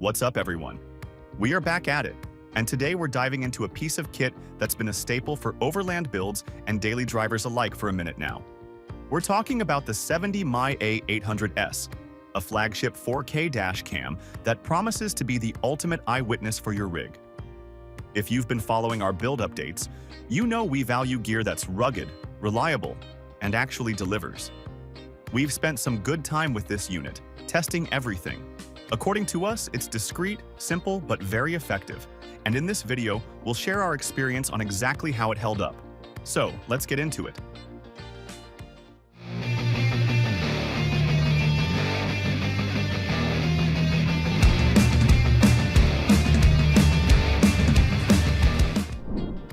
What's up, everyone? We are back at it, and today we're diving into a piece of kit that's been a staple for overland builds and daily drivers alike for a minute now. We're talking about the 70mai A800S, a flagship 4K dash cam that promises to be the ultimate eyewitness for your rig. If you've been following our build updates, you know we value gear that's rugged, reliable, and actually delivers. We've spent some good time with this unit, testing everything. According to us, it's discreet, simple, but very effective. And in this video, we'll share our experience on exactly how it held up. So, let's get into it.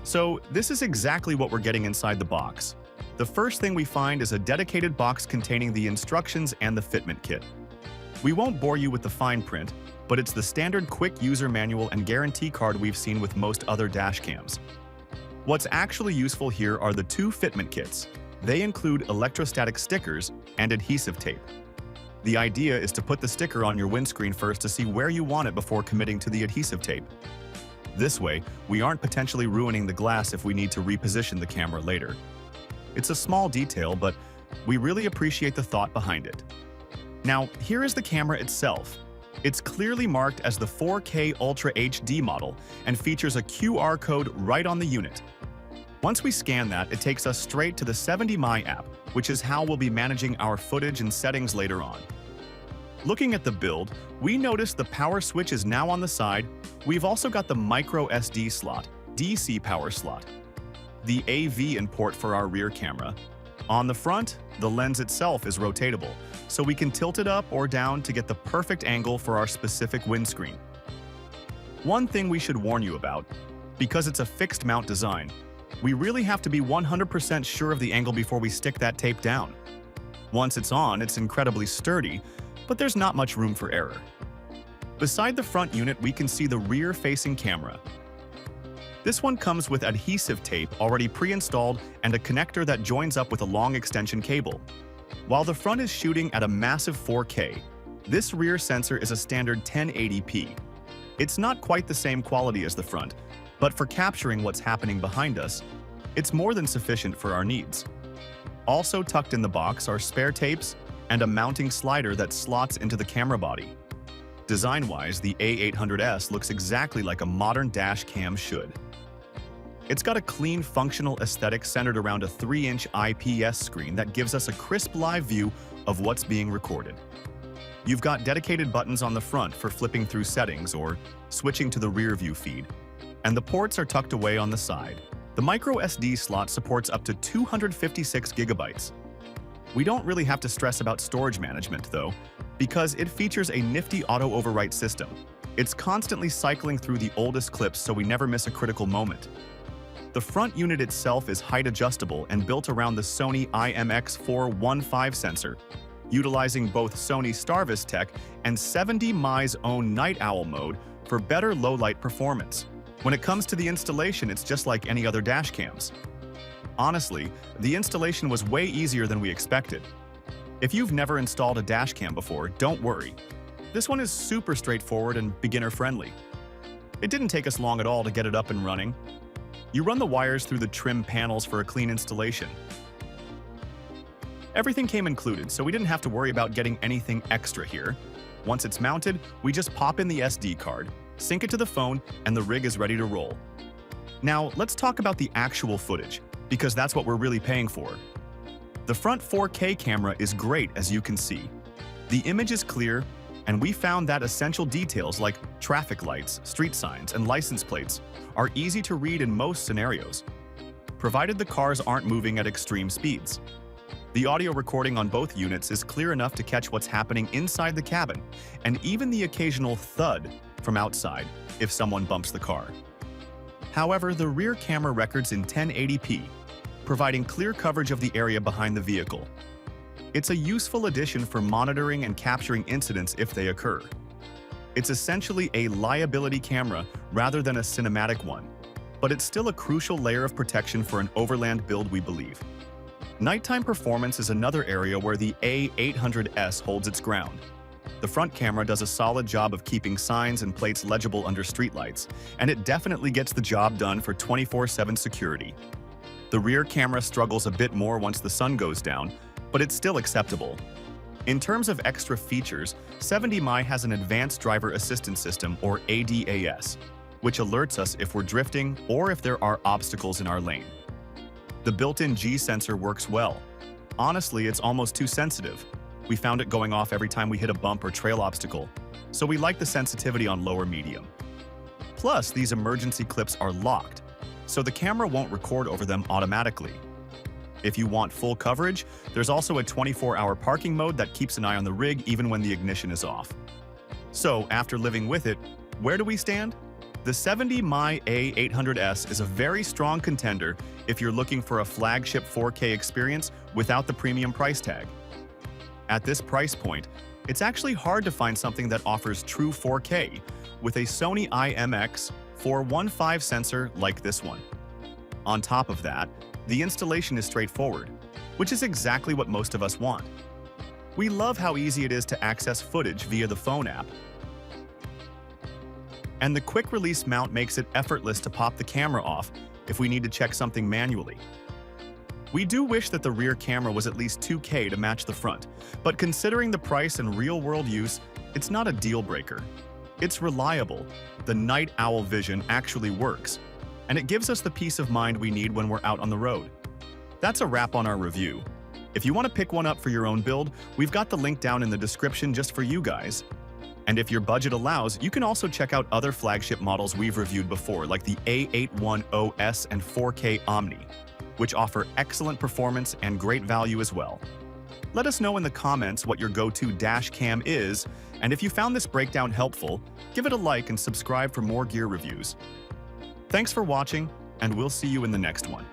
So, this is exactly what we're getting inside the box. The first thing we find is a dedicated box containing the instructions and the fitment kit. We won't bore you with the fine print, but it's the standard quick user manual and guarantee card we've seen with most other dash cams. What's actually useful here are the two fitment kits. They include electrostatic stickers and adhesive tape. The idea is to put the sticker on your windscreen first to see where you want it before committing to the adhesive tape. This way, we aren't potentially ruining the glass if we need to reposition the camera later. It's a small detail, but we really appreciate the thought behind it. Now, here is the camera itself. It's clearly marked as the 4K Ultra HD model and features a QR code right on the unit. Once we scan that, it takes us straight to the 70mai app, which is how we'll be managing our footage and settings later on. Looking at the build, we notice the power switch is now on the side. We've also got the micro SD slot, DC power slot, the AV in port for our rear camera. On the front, the lens itself is rotatable, so we can tilt it up or down to get the perfect angle for our specific windscreen. One thing we should warn you about, because it's a fixed mount design, we really have to be 100% sure of the angle before we stick that tape down. Once it's on, it's incredibly sturdy, but there's not much room for error. Beside the front unit, we can see the rear-facing camera. This one comes with adhesive tape already pre-installed and a connector that joins up with a long extension cable. While the front is shooting at a massive 4K, this rear sensor is a standard 1080p. It's not quite the same quality as the front, but for capturing what's happening behind us, it's more than sufficient for our needs. Also tucked in the box are spare tapes and a mounting slider that slots into the camera body. Design-wise, the A800S looks exactly like a modern dash cam should. It's got a clean, functional aesthetic centered around a 3-inch IPS screen that gives us a crisp live view of what's being recorded. You've got dedicated buttons on the front for flipping through settings or switching to the rear view feed, and the ports are tucked away on the side. The micro SD slot supports up to 256 gigabytes. We don't really have to stress about storage management, though, because it features a nifty auto-overwrite system. It's constantly cycling through the oldest clips so we never miss a critical moment. The front unit itself is height adjustable and built around the Sony IMX415 sensor, utilizing both Sony Starvis tech and 70mai's own night owl mode for better low-light performance. When it comes to the installation, it's just like any other dash cams. Honestly, the installation was way easier than we expected. If you've never installed a dash cam before, don't worry. This one is super straightforward and beginner-friendly. It didn't take us long at all to get it up and running. You run the wires through the trim panels for a clean installation. Everything came included, so we didn't have to worry about getting anything extra here. Once it's mounted, we just pop in the SD card, sync it to the phone, and the rig is ready to roll. Now, let's talk about the actual footage, because that's what we're really paying for. The front 4K camera is great, as you can see. The image is clear, and we found that essential details like traffic lights, street signs, and license plates are easy to read in most scenarios, provided the cars aren't moving at extreme speeds. The audio recording on both units is clear enough to catch what's happening inside the cabin, and even the occasional thud from outside if someone bumps the car. However, the rear camera records in 1080p, providing clear coverage of the area behind the vehicle. It's a useful addition for monitoring and capturing incidents if they occur. It's essentially a liability camera rather than a cinematic one, but it's still a crucial layer of protection for an overland build, we believe. Nighttime performance is another area where the A800S holds its ground. The front camera does a solid job of keeping signs and plates legible under streetlights, and it definitely gets the job done for 24/7 security. The rear camera struggles a bit more once the sun goes down, but it's still acceptable. In terms of extra features, 70mai has an advanced driver assistance system, or ADAS, which alerts us if we're drifting or if there are obstacles in our lane. The built-in G sensor works well. Honestly, it's almost too sensitive. We found it going off every time we hit a bump or trail obstacle, so we like the sensitivity on lower medium. Plus, these emergency clips are locked, so the camera won't record over them automatically. If you want full coverage, there's also a 24-hour parking mode that keeps an eye on the rig even when the ignition is off. So, after living with it, where do we stand? The 70mai A800S is a very strong contender if you're looking for a flagship 4K experience without the premium price tag. At this price point, it's actually hard to find something that offers true 4K with a Sony IMX415 sensor like this one. On top of that, the installation is straightforward, which is exactly what most of us want. We love how easy it is to access footage via the phone app. And the quick-release mount makes it effortless to pop the camera off if we need to check something manually. We do wish that the rear camera was at least 2K to match the front, but considering the price and real-world use, it's not a deal-breaker. It's reliable, the night owl vision actually works, and it gives us the peace of mind we need when we're out on the road. That's a wrap on our review. If you want to pick one up for your own build, we've got the link down in the description just for you guys. And if your budget allows, you can also check out other flagship models we've reviewed before, like the A810S and 4K Omni, which offer excellent performance and great value as well. Let us know in the comments what your go-to dash cam is, and if you found this breakdown helpful, give it a like and subscribe for more gear reviews. Thanks for watching, and we'll see you in the next one.